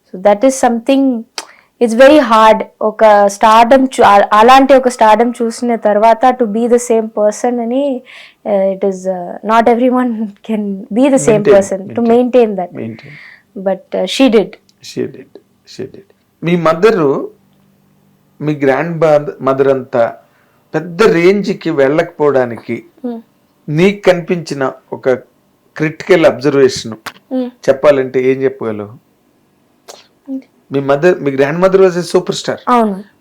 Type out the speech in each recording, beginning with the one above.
So that is something, it's very hard. ఒక stardom అలాంటి ఒక స్టార్డమ్ చూసిన తర్వాత to be the same person అని, it is not everyone can be the same person to maintain that, but she did. మీ mother, మీ grandmother అంతా పెద్ద రేంజ్కి వెళ్ళకపోవడానికి నీకు కనిపించిన ఒక క్రిటికల్ అబ్జర్వేషన్ చెప్పాలంటే ఏం చెప్పగలవు? మీ grandmother was a superstar.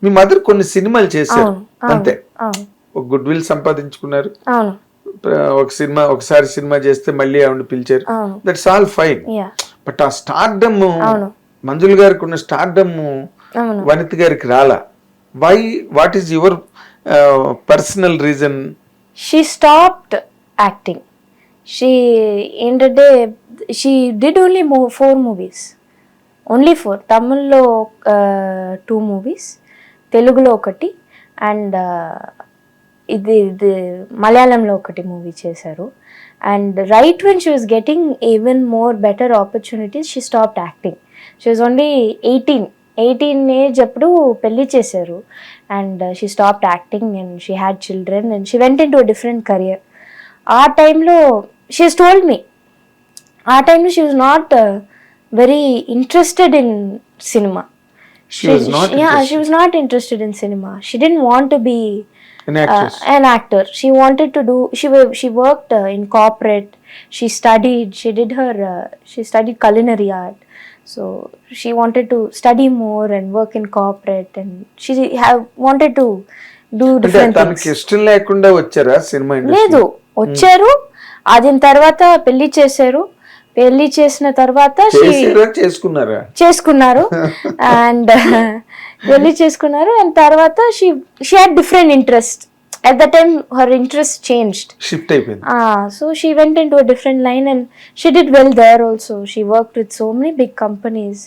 మీ మదర్ కొన్ని సినిమాలు చేశారు అంతే, ఒక గుడ్ విల్ సంపాదించుకున్నారు. ఒకసారి సినిమా చేస్తే మళ్ళీ ఆవిడ పిలిచారు, దట్స్ ఆల్ ఫైన్. బట్ ఆ స్టార్డమ్, మంజుల గారికి ఉన్న స్టార్డమ్ వనిత గారికి రాలా. Why? What is your personal reason? She stopped acting. ఏంటంటే she did only 4 movies, only 4. తమిళ్లో 2 movies, తెలుగులో 1, అండ్ ఇది మలయాళంలో 1 మూవీ చేశారు. And right when she was getting even more better opportunities, she stopped acting. She was only 18 age అప్పుడు పెళ్లి చేశారు. And she stopped acting and she had children and she went into a different career. ఆ టైంలో she has told me, ఆ టైంలో she was not very interested in cinema. She was not interested in cinema. She didn't want to be an actor. She wanted to do, she worked in corporate. She studied, she studied culinary art. So she wanted to study more and work in corporate, and she wanted to do different things. తనకి ఇష్టం లేకుండా వచ్చారా cinema industry? లేదు, వచ్చారు. అదిన తర్వాత పెళ్లి చేశారు. పెళ్లి చేసిన తర్వాత చేసుకున్నారు అండ్ పెళ్లి చేసుకున్నారు. అండ్ తర్వాత she had different interest. At the time her interest changed, shift అయిపోయింది. So she went into a different line and she did well there also. She worked with so many big companies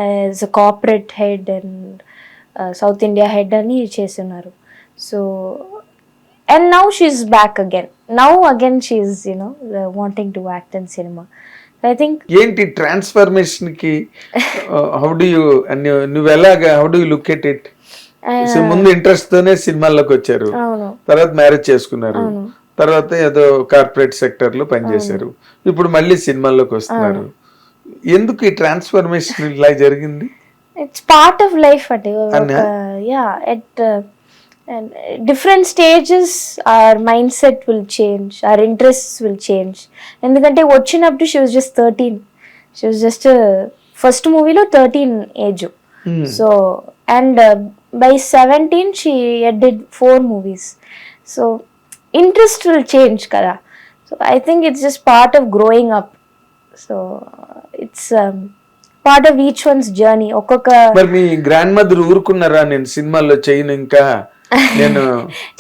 as a corporate head and South India head అని చేస్తున్నారు. So and now she's back again. Now again she's wanting to act in cinema. I think ఏంటి transformation కి how do you నువ్వెలాగా how do you look at it? So ముందు interest తోనే సినిమాల్లోకి వచ్చారు, తర్వాత marriage చేసుకున్నారు, తర్వాత ఏదో కార్పొరేట్ సెక్టర్ లో పనిచేశారు, ఇప్పుడు మళ్ళీ సినిమాల్లోకి వస్తున్నారు. ఎందుకు ఈ ట్రాన్స్ఫర్మేషన్ ఇలా జరిగింది? ఇట్స్ పార్ట్ ఆఫ్ లైఫ్ అంటే and different stages our mindset will change, our interests will change. Endukante vachinappudu she was just 13, she was just first movie lo 13 age. So and by 17 she did 4 movies. So interest will change kada. So I think it's just part of growing up. So it's part of each one's journey. Okkoka మరి మీ grand mother ఊరుకున్నారా నేను సినిమాల్లో చేయను ఇంకా? నేను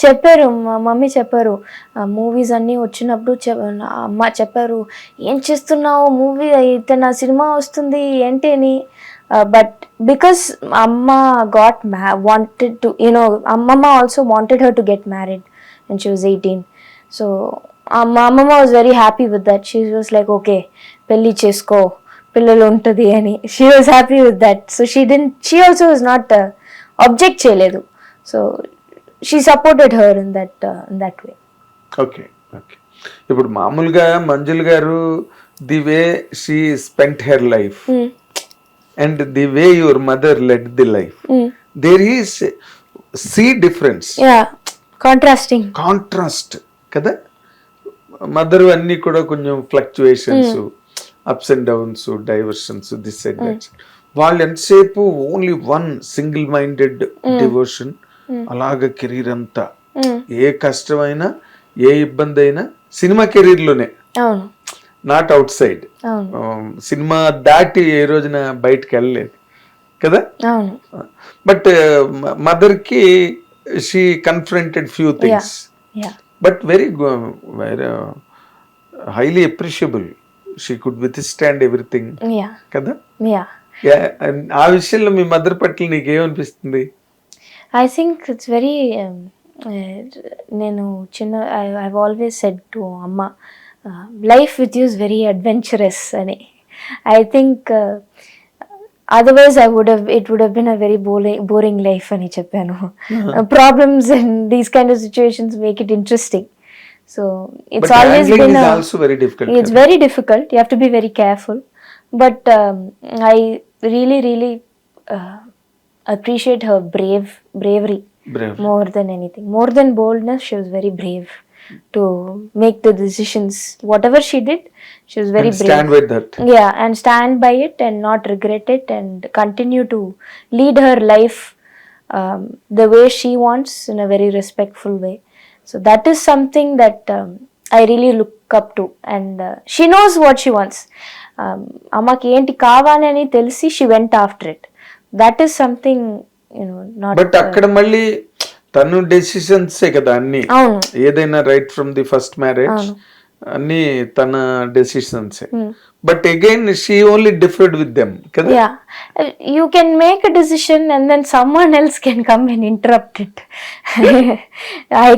చెప్పారు, మా mummy చెప్పారు, movies అన్నీ వచ్చినప్పుడు అమ్మ చెప్పారు, ఏం చేస్తున్నావు మూవీ అయితే నా సినిమా వస్తుంది ఏంటి అని. బట్ బికాస్ అమ్మ గాట్ వాంటెడ్ టు అమ్మమ్మ also wanted her to get married and she was 18. So మా అమ్మమ్మ was very happy with that. She was like okay పెళ్ళి చేసుకో, పిల్లలు ఉంటుంది అని. She was happy with that. So she also was not object చేయలేదు. So she supported her in that way. Okay. ఇప్పుడు మామూలుగా మంజుల్ గారు the way she spent her life and the way your mother led the life, there is see difference. Contrast కదా. Mother అన్ని కూడా కొంచెం fluctuations, ups and downs, diversions, this and that. వాళ్ళు ఎంతసేపు only one single minded devotion. అలాగ career అంతా ఏ కష్టమైనా ఏ ఇబ్బంది అయినా సినిమా కెరీర్ లోనే, నాట్ అవుట్ సైడ్. సినిమా దాటి ఏ రోజున బయటకు వెళ్ళలేదు కదా. బట్ మదర్ కి she confronted few things, but very highly appreciable. She could withstand everything కదా. ఆ విషయంలో మీ మదర్ పట్ల నీకేమనిపిస్తుంది? I think it's very నేను I've always said to Amma, life with you is very adventurous అని. I think otherwise it would have been a very boring life అని చెప్పాను. Problems and these kind of situations make it interesting. So it's But always handling been is also very difficult. it's very difficult. You have to be very careful. But I really appreciate her bravery Brave. more than anything. More than boldness, she was very brave to make the decisions. Whatever she did, she was very And brave. stand with that. Yeah, and stand by it and not regret it and continue to lead her life the way she wants in a very respectful way. So that is something that I really look up to, and she knows what she wants. Ammaki enti kavani ani telisi she went after it. That is something, not. But అక్కడ మళ్ళీ తను డెసిషన్సే కదా అన్ని, ఏదైనా right from the first marriage అన్ని తన డెసిషన్సే. But again she only differed with them కదా. Yeah, you can make a decision and then someone else can come and interrupt it. I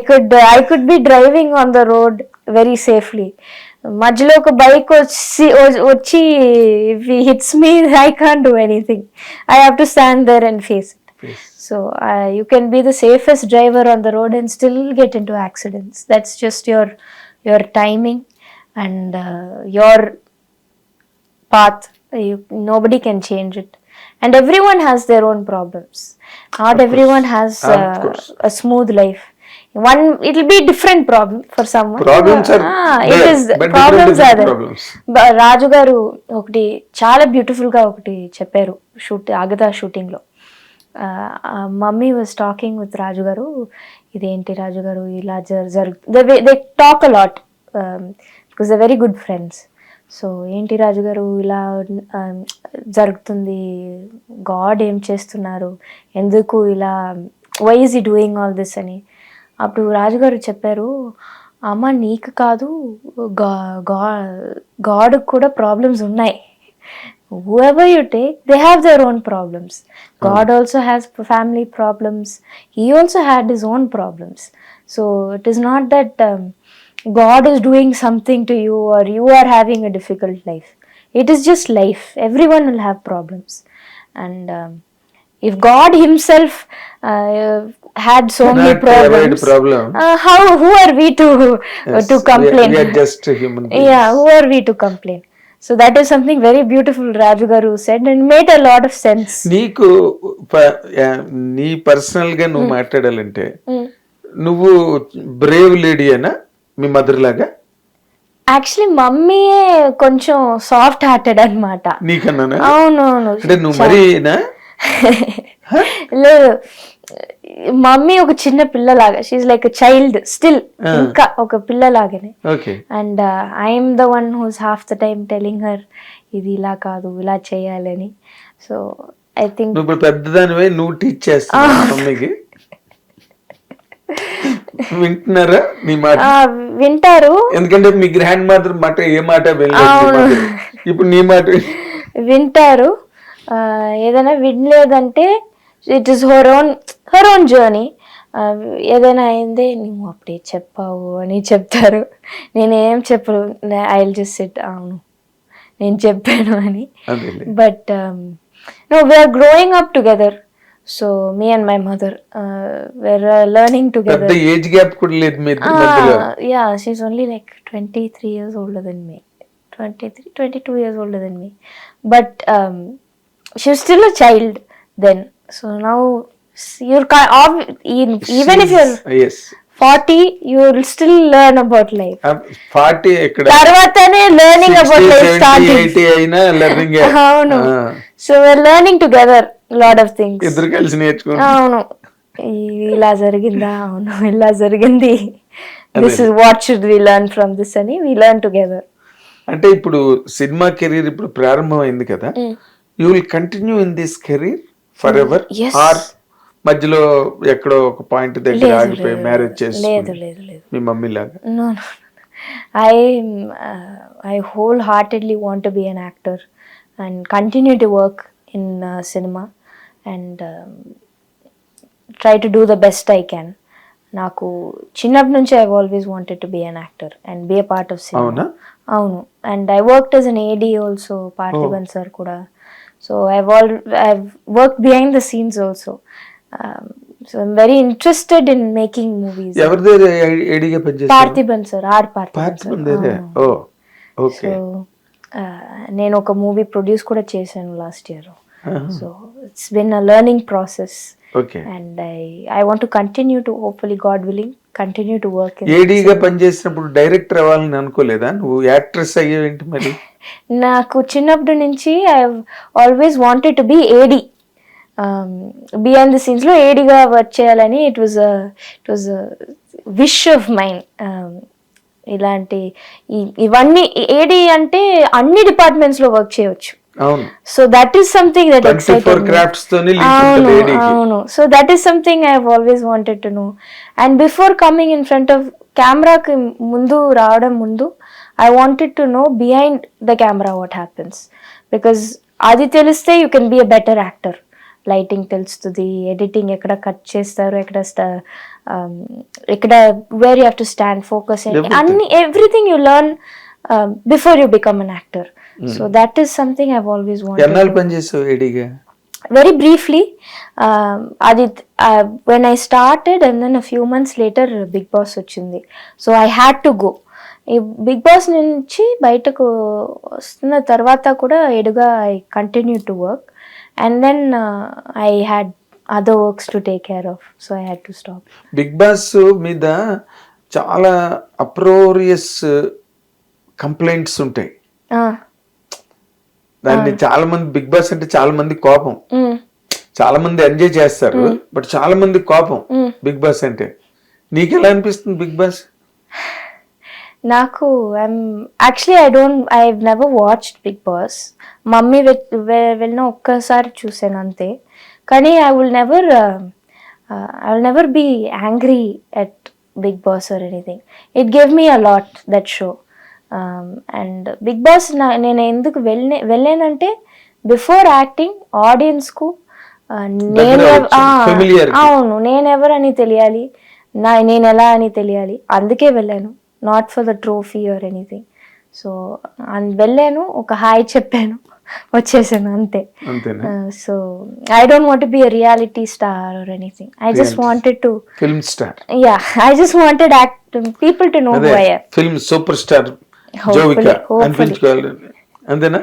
could be driving on the road very safely. మధ్యలో ఒక bike వచ్చి if he hits me, I can't do anything. I have to stand there and face it. Yes. So you can be the safest driver on the road and still get into accidents. That's just your timing and your path. Nobody can change it, and everyone has their own problems. Not everyone has a smooth life. It'll be different problem for someone. Problems are it there, is but problems different are there. problems. రాజు గారు ఒకటి చాలా beautiful గా ఒకటి చెప్పారు ఆగదా shooting లో. Mummy was talking with రాజు గారు, ఇదేంటి రాజు గారు ఇలా they talk a lot because they very good friends. So ఏంటి రాజు గారు ఇలా జరుగుతుంది, గాడ్ ఏం చేస్తున్నారు, ఎందుకు ఇలా, వై ఈజ్ ఈ డూయింగ్ ఆల్ దిస్ అని. అప్పుడు రాజుగారు చెప్పారు, అమ్మ నీకు కాదు, గాడ్ కూడా ప్రాబ్లమ్స్ ఉన్నాయి. Whoever you take, they have their own problems. God also has family problems. He also had his own problems. So it is not that God is doing something to you or you are having a difficult life. It is just life. Everyone will have problems. And if God himself had so many problems, who are we to complain? We are just human beings. Yeah, who are we to complain? So that is something very beautiful Raju garu said and made a lot of sense. నీకు నీ personal గా నువ్వు మాట్లాడాలంటే నువ్వు Brave lady అయినా మీ mother లాగా? Actually మమ్మీయే కొంచెం soft hearted అన్నమాట. నీకన్నా? అవునవును. అంటే నువ్వు మరీనా? లేదు, మమ్మీ ఒక చిన్న పిల్లలాగా, she's like a child still, ఇంకా ఒక పిల్లలాగానే. And I'm the one who's half the time telling her ఇది ఇలా కాదు ఇలా చేయాలని. సో ఐ థింక్ నువ్వు పెద్దదానివే నువ్వు టీచ్ చేస్తావు మమ్మీకి. వింటున్నారా నీ మాట? వింటారు, ఎందుకంటే మీ గ్రాండ్ మదర్ మాట ఏ మాట వినలేదు, ఇప్పుడు నీ మాట వింటారు. ఏదైనా వినలేదంటే it is her own journey. ఏదైనా అయిందే నువ్వు అప్పుడే చెప్పావు అని చెప్తారు. నేనేం చెప్పను, ఐ విల్ జస్ట్ సిట్, అవును నేను చెప్పాను అని. But no, we are growing up together. So me and my mother we are learning together. పెద్ద ఏజ్ గ్యాప్ కూడా లేదు మీ ఇద్దరి మధ్యలో. Yeah, she is only like 23 years older than me, 22 years older than me. But she was still a child then. So now you're even if you're 40, you will still learn about life. 40 ekkada tarvatane learning about life starting. 80 aina learning. Avunu. So we're learning together a lot of things. iddaru kalisi నేర్చుకుంటాం. avunu, ila jariginda, avunu illa jarigindi, this is what should we learn from this ani we learn together. అంటే ఇప్పుడు cinema career ఇప్పుడు ప్రారంభమైంది కదా, you will continue in this career for ever or మధ్యలో ఎక్కడో ఒక point దగ్గర ఆగిపోయి మ్యారేజ్ చేసుకుని మీ మమ్మీ లాగా? No. I wholeheartedly want to be an actor and continue to work in cinema and try to do the best I can. నాకు చిన్నప్పటి నుంచి I always wanted to be an actor and be a part of cinema. అవును, and I worked as an AD also, Parthiban sir కూడా. So I've worked behind the scenes also. So I'm very interested in making movies. ఎవరి దగ్గర ఏడీగా పనిచేస్తారు? Parthiban sir, are Parthiban Parthiban దగ్గర. ఓ okay. So నేను ఒక movie produce కూడా చేశాను last year. So it's been a learning process. Okay. And I want to continue to, hopefully God willing, continue to work. ఏడీగా పనిచేసినప్పుడు డైరెక్టర్ అవ్వాలని అనుకోలేదా? నువ్వు యాక్ట్రెస్ అయ్యేంటి మరి? నాకు చిన్నప్పటి నుంచి I always wanted to B AD. Behind the scenes లో ఏడీగా work చేయాలని it was wish of mind. ఇలాంటి ఇవన్నీ ఏడీ అంటే అన్ని డిపార్ట్మెంట్స్ లో వర్క్ చేయవచ్చు. అవును. So that is something that excited me. అవును. So that is something I have always wanted to know. And before coming in front of కెమెరాకి ముందు రావడం ముందు I wanted to know behind the camera what happens. Because అది తెలిస్తే you can be a better actor. Lighting తెలుస్తుంది, editing ఎక్కడ cut చేస్తారు, ఎక్కడ where you have to stand, focus, అన్ని everything you learn before you become an actor. So that is something I have always wanted. ఎన్నాళ్ళు పనిచేసావు ఏడీగా? Very briefly, when I started and then a few months later Big Boss వచ్చింది. So I had to go. ఈ Bigg Boss నుంచి బయటకు వస్తున్న తర్వాత కూడా ఎడుగా I continue to work. And then I had other works to take care of. So I had to stop. Bigg Boss మీద చాలా అప్రోరియస్ కంప్లైంట్స్ ఉంటాయి. దాన్ని చాలా మంది, బిగ్ బాస్ అంటే చాలా మంది కోపం, చాలా మంది ఎంజాయ్ చేస్తారు, బట్ చాలా మంది కోపం బిగ్ బాస్ అంటే. నీకు ఎలా అనిపిస్తుంది బిగ్ బాస్? నాకు I never watched Bigg Boss. Mummy వెళ్ళిన ఒక్కసారి చూసాను అంతే. కానీ I will never be angry at Bigg Boss or anything. It gave me a lot that show. And Bigg Boss నేను ఎందుకు వెళ్ళానంటే బిఫోర్ యాక్టింగ్ ఆడియన్స్కు అవును నేనెవరని తెలియాలి, నేను ఎలా అని తెలియాలి. అందుకే వెళ్ళాను, not for the trophy or anything. So వెళ్ళాను, ఒక హాయ్ చెప్పాను, వచ్చేసాను అంతే. So I don't want be a reality star or anything. I just wanted to film star. Yeah, I just wanted people to know who I am. Film superstar Jovika అనిపించుకోవాలి అంతేనా?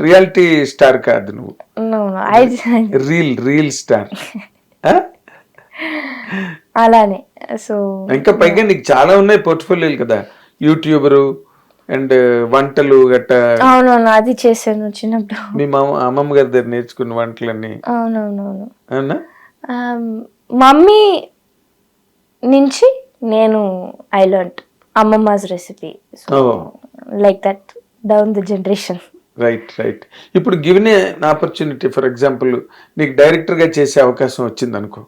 Reality star కాదు నువ్వు, real star. అలానే. So ఇంకా పైగా నీకు చాలా ఉన్నాయి పోర్ట్ఫోలియోలు కదా, యూట్యూబరు అండ్ వంటలు గట్ట. అవునవును, అది చేశాను చిన్నప్పుడు. మీ అమ్మమ్మ గారి దగ్గర నేర్చుకున్న వంటలన్నీ. అవునవునవును. అవునా? మమ్మీ నుంచి నేను ఐ లెర్న్డ్ అమ్మమ్మ's recipe. So like that down the generation. Right. ఇప్పుడు given an opportunity, for example నీకు డైరెక్టర్ గా చేసే అవకాశం వచ్చింది అనుకో,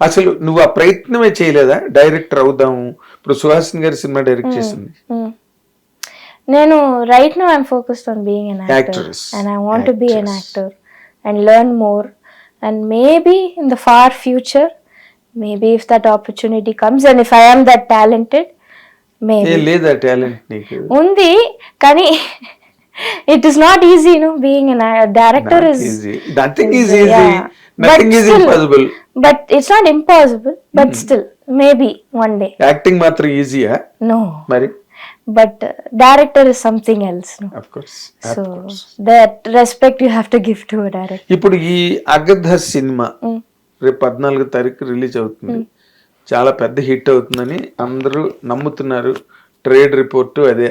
అసలు నువ్వు ఆ ప్రయత్నమే చేయలేదా డైరెక్టర్ అవుదాము? ఇప్పుడు సుహాసిని గారి సినిమా డైరెక్ట్ చేసింది. నేను right now I'm focused on being an actor and I want to be an actor and learn more, and maybe in the far future, maybe if that opportunity comes and if I am that talented, లేదా talent నీకు ఉంది. కానీ it is not easy, being a director is easy. Nothing is easy. Nothing is impossible. But it's not impossible, but still maybe one day. Acting మాత్రం ఈజీయా? No. మరి but director is something else, no? Of course. So that respect you have to give to a director. ఇప్పుడు ఈ అగధ cinema రేపు 14వ తారీఖు release అవుతుంది. చాలా పెద్ద hit అవుతుందని అందరూ నమ్ముతున్నారు. ట్రేడ్ రిపోర్టు అదే.